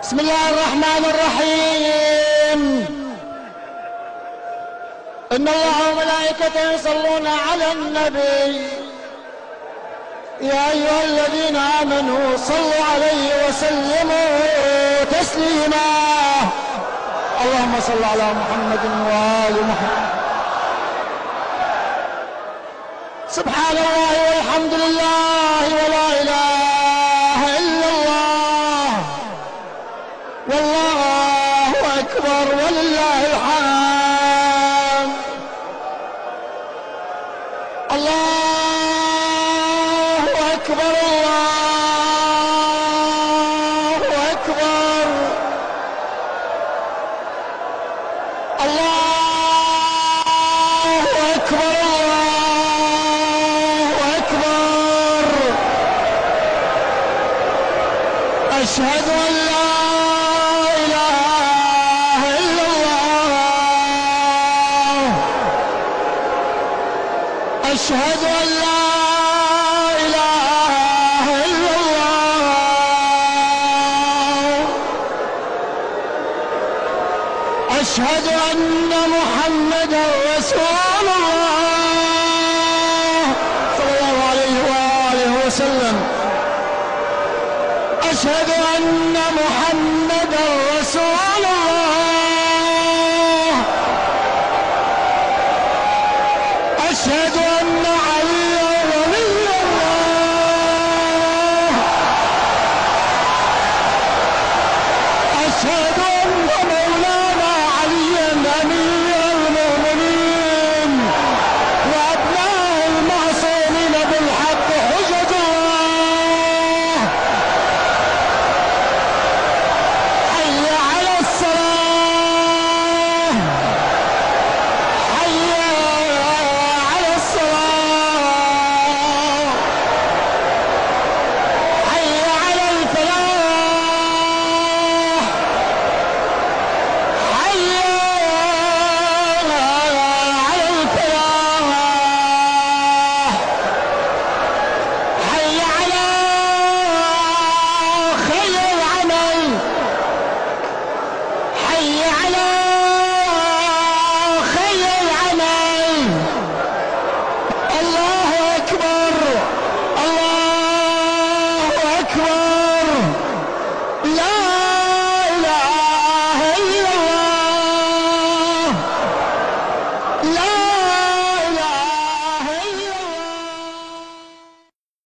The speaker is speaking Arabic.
بسم الله الرحمن الرحيم. إن الله وملائكته يصلون على النبي يا أيها الذين آمنوا صلوا عليه وسلموا تسليما. اللهم صل على محمد وآل محمد. سبحان الله والحمد لله ولا إله إلا الله والله أكبر ولله الحمد. الله أكبر الله أكبر. الله أكبر الله أكبر. أشهد أن لا إله إلا الله. أشهد أن لا إله إلا الله. أشهد أن محمدا رسول الله صلى الله عليه وآله وسلم. أشهد أن محمدا